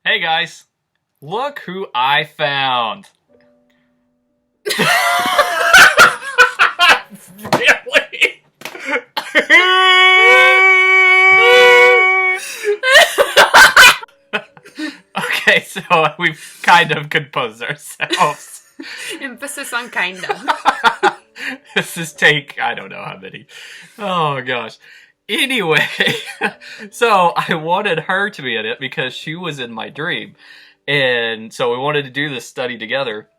Hey guys, look who I found. Really? Okay, so we've kind of composed ourselves. Emphasis on kind of. This is take, I don't know how many. Oh gosh. Anyway, so I wanted her to be in it because she was in my dream. And so we wanted to do this study together.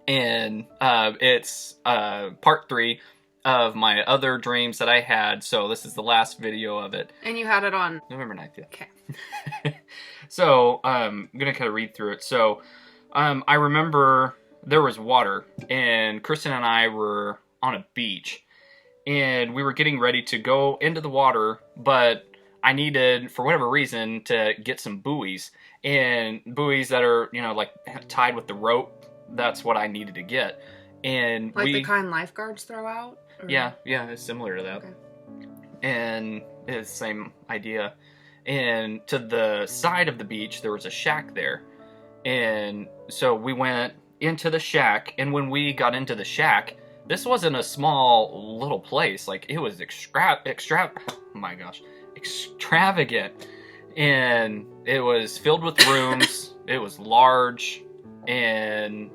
And it's part 3 of my other dreams that I had. So this is the last video of it. And you had it on November 9th, yeah. Okay. So I'm going to kind of read through it. So I remember there was water, and Kristen and I were on a beach. And we were getting ready to go into the water, but I needed, for whatever reason, to get some buoys. And buoys that are, like tied with the rope, that's what I needed to get. And like the kind lifeguards throw out? Or? Yeah, it's similar to that. Okay. And it's the same idea. And to the side of the beach, there was a shack there. And so we went into the shack, and when we got into the shack, this wasn't a small little place. Like, it was extravagant. And it was filled with rooms. It was large. And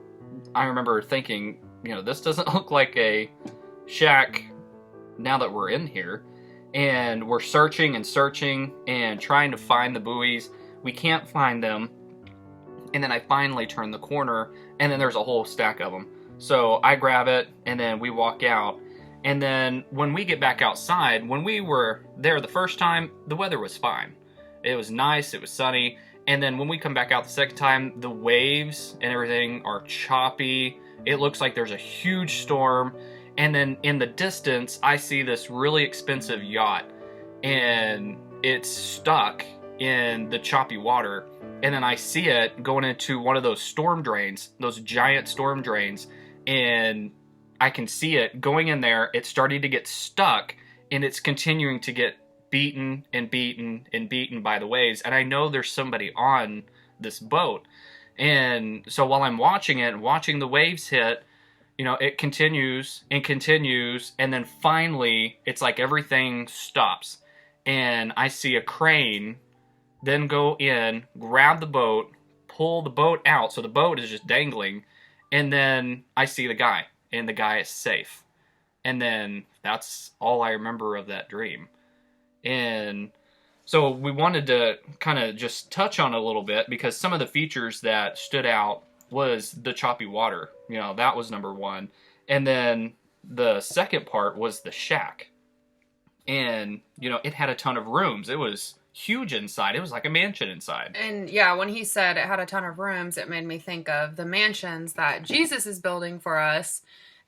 I remember thinking, this doesn't look like a shack now that we're in here. And we're searching and trying to find the buoys. We can't find them. And then I finally turn the corner, and then there's a whole stack of them. So I grab it, and then we walk out. And then when we get back outside, when we were there the first time, the weather was fine. It was nice, it was sunny. And then when we come back out the second time, the waves and everything are choppy. It looks like there's a huge storm. And then in the distance, I see this really expensive yacht. And it's stuck in the choppy water. And then I see it going into one of those storm drains, those giant storm drains. And I can see it going in there. It's starting to get stuck, and it's continuing to get beaten and beaten and beaten by the waves. And I know there's somebody on this boat. And so while I'm watching it, watching the waves hit, it continues and continues. And then finally, it's like everything stops. And I see a crane then go in, grab the boat, pull the boat out. So the boat is just dangling. And then I see the guy, and the guy is safe. And then that's all I remember of that dream. And so we wanted to kind of just touch on it a little bit, because some of the features that stood out was the choppy water. That was number one. And then the second part was the shack. And, it had a ton of rooms. It was huge inside. It was like a mansion inside. And yeah, when he said it had a ton of rooms, it made me think of the mansions that Jesus is building for us.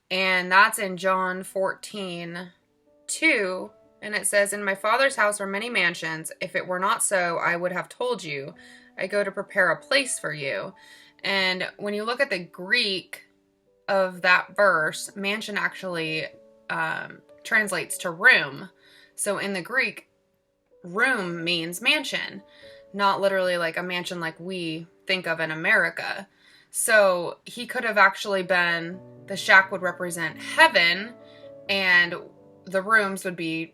And that's in John 14:2. And it says, "In my Father's house are many mansions. If it were not so, I would have told you. I go to prepare a place for you." And when you look at the Greek of that verse, mansion actually translates to room. So in the Greek, room means mansion, not literally like a mansion like we think of in America. So he could have actually been, the shack would represent heaven, and the rooms would be,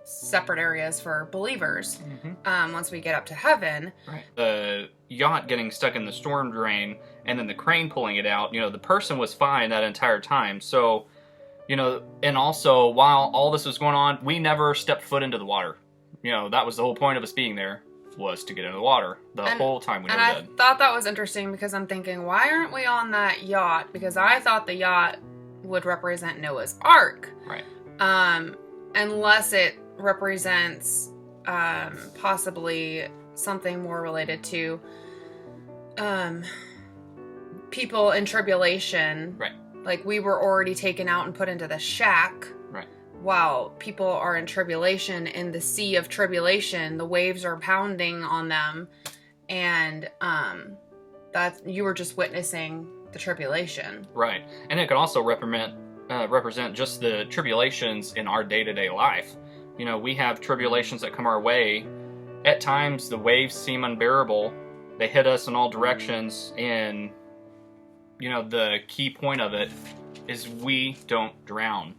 separate areas for believers. Once we get up to heaven. Right. The yacht getting stuck in the storm drain, and then the crane pulling it out, the person was fine that entire time. So, and also while all this was going on, we never stepped foot into the water. That was the whole point of us being there, was to get into the water the whole time we were dead. And I thought that was interesting, because I'm thinking, why aren't we on that yacht? Because I thought the yacht would represent Noah's Ark. Right. Unless it represents possibly something more related to people in tribulation. Right. Like, we were already taken out and put into the shack. Right. While people are in tribulation, in the sea of tribulation, the waves are pounding on them, and that you were just witnessing the tribulation. Right. And it could also represent just the tribulations in our day-to-day life. We have tribulations that come our way. At times, the waves seem unbearable, they hit us in all directions, and the key point of it is we don't drown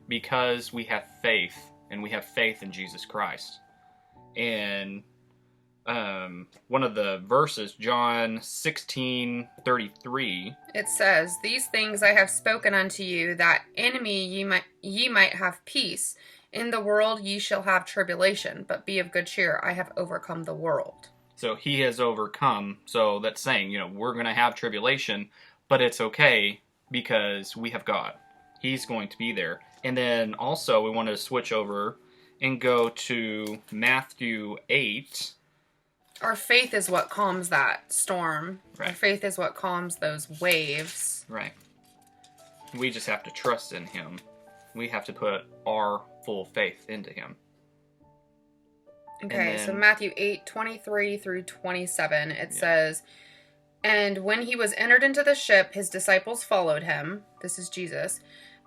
because we have faith, and we have faith in Jesus Christ. And one of the verses, John 16:33, it says, "These things I have spoken unto you, that in me ye might have peace. In the world ye shall have tribulation, but be of good cheer. I have overcome the world." So he has overcome. So that's saying, we're going to have tribulation, but it's okay because we have God. He's going to be there. And then also we want to switch over and go to Matthew 8. Our faith is what calms that storm. Right. Our faith is what calms those waves. Right. We just have to trust in him. We have to put our full faith into him. Okay, so Matthew 8:23 through 27, it says, "And when he was entered into the ship, his disciples followed him." This is Jesus.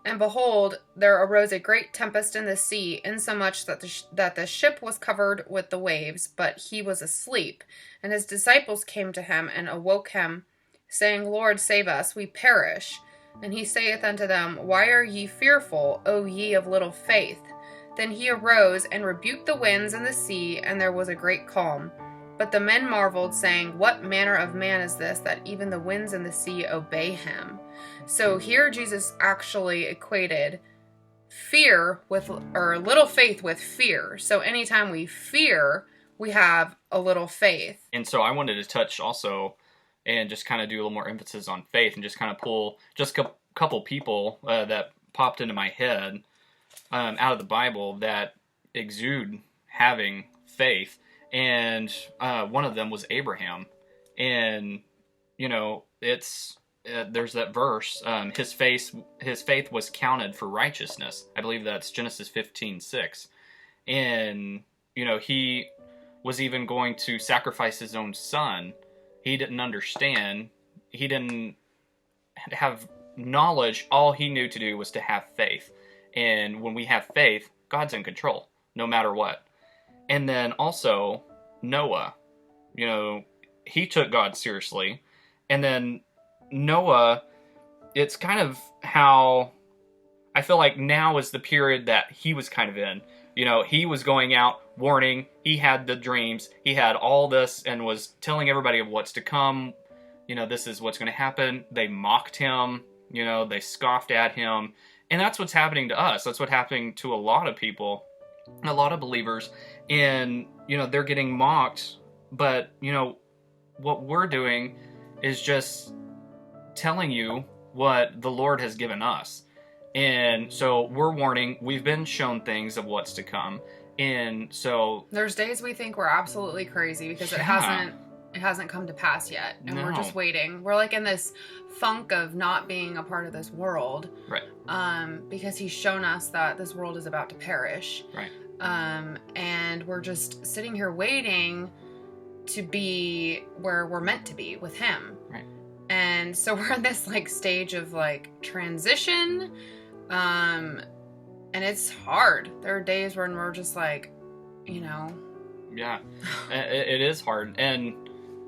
"And behold, there arose a great tempest in the sea, insomuch that the ship was covered with the waves, but he was asleep. And his disciples came to him and awoke him, saying, Lord, save us, we perish. And he saith unto them, Why are ye fearful, O ye of little faith? Then he arose and rebuked the winds and the sea, and there was a great calm. But the men marveled, saying, What manner of man is this, that even the winds and the sea obey him?" So here Jesus actually equated fear with, or little faith with fear. So anytime we fear, we have a little faith. And so I wanted to touch also and just kind of do a little more emphasis on faith and just kind of pull just a couple people that popped into my head out of the Bible that exude having faith. And one of them was Abraham. And, it's there's that verse, his faith was counted for righteousness. I believe that's Genesis 15:6. And, he was even going to sacrifice his own son. He didn't understand. He didn't have knowledge. All he knew to do was to have faith. And when we have faith, God's in control, no matter what. And then also Noah, he took God seriously. And then Noah, it's kind of how I feel like now is the period that he was kind of in. He was going out warning, he had the dreams, he had all this and was telling everybody of what's to come. This is what's going to happen. They mocked him, they scoffed at him. And that's what's happening to us. That's what's happening to a lot of people, a lot of believers. And, they're getting mocked. But, what we're doing is just telling you what the Lord has given us. And so we're warning, we've been shown things of what's to come. And so there's days we think we're absolutely crazy because it hasn't come to pass yet. And we're just waiting. We're like in this funk of not being a part of this world. Right. Because he's shown us that this world is about to perish. Right. And we're just sitting here waiting to be where we're meant to be with him. Right. And so we're in this stage of transition. And it's hard. There are days when we're just Yeah, it is hard. And,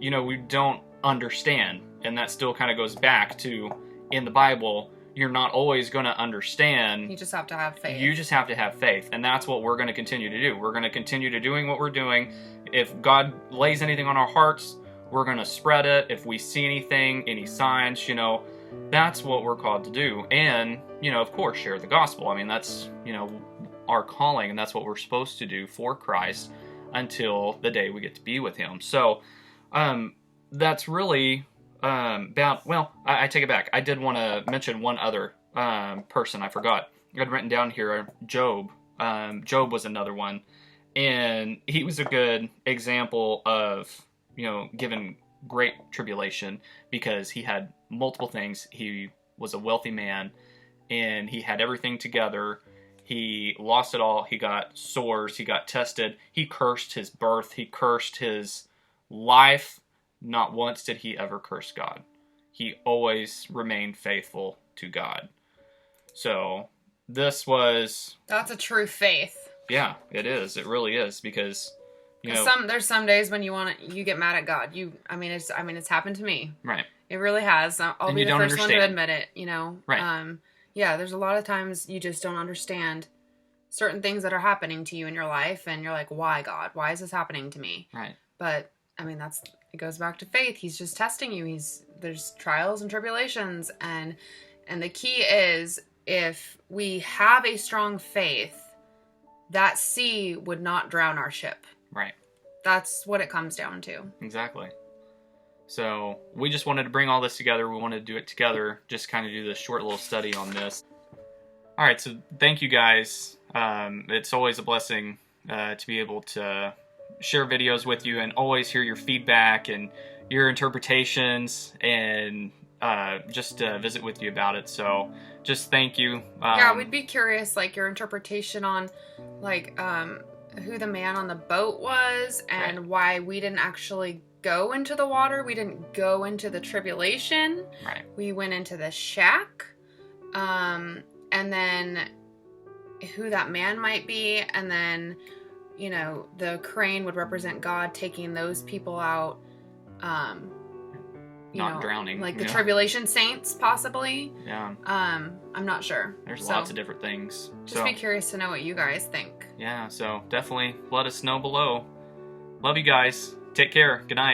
we don't understand. And that still kind of goes back to, in the Bible, you're not always going to understand. You just have to have faith. You just have to have faith. And that's what we're going to continue to do. We're going to continue to doing what we're doing. If God lays anything on our hearts, we're going to spread it. If we see anything, any signs, that's what we're called to do. And, of course, share the gospel. I mean, that's, our calling, and that's what we're supposed to do for Christ until the day we get to be with him. So, that's really I take it back. I did want to mention one other person. I forgot. I had written down here, Job. Job was another one. And he was a good example of, given great tribulation because he had multiple things. He was a wealthy man and he had everything together. He lost it all. He got sores. He got tested. He cursed his birth. He cursed his life. Not once did he ever curse God. He always remained faithful to God. So that's a true faith. Yeah, it is. It really is, because You know, there's some days when you get mad at God. It's happened to me. right. It really has. I'll And be you the don't first one to understand. admit it, you know. Right. Yeah, there's a lot of times you just don't understand certain things that are happening to you in your life, and you're like, why, God? Why is this happening to me? Right. But it goes back to faith. He's just testing you. There's trials and tribulations, and the key is, if we have a strong faith, that sea would not drown our ship. Right. That's what it comes down to. Exactly. So we just wanted to bring all this together. We wanted to do it together, just kind of do this short little study on this. All right, so thank you guys. It's always a blessing to be able to share videos with you and always hear your feedback and your interpretations, and just visit with you about it. So just thank you. Yeah, we'd be curious, like, your interpretation on, like, who the man on the boat was, and right. why we didn't actually go into the water. We didn't go into the tribulation. Right. We went into the shack. And then who that man might be, and then, you know, the crane would represent God taking those people out. Not drowning. Like the tribulation saints, possibly. Yeah. I'm not sure. There's lots of different things. Just be curious to know what you guys think. Yeah, so definitely let us know below. Love you guys. Take care. Good night.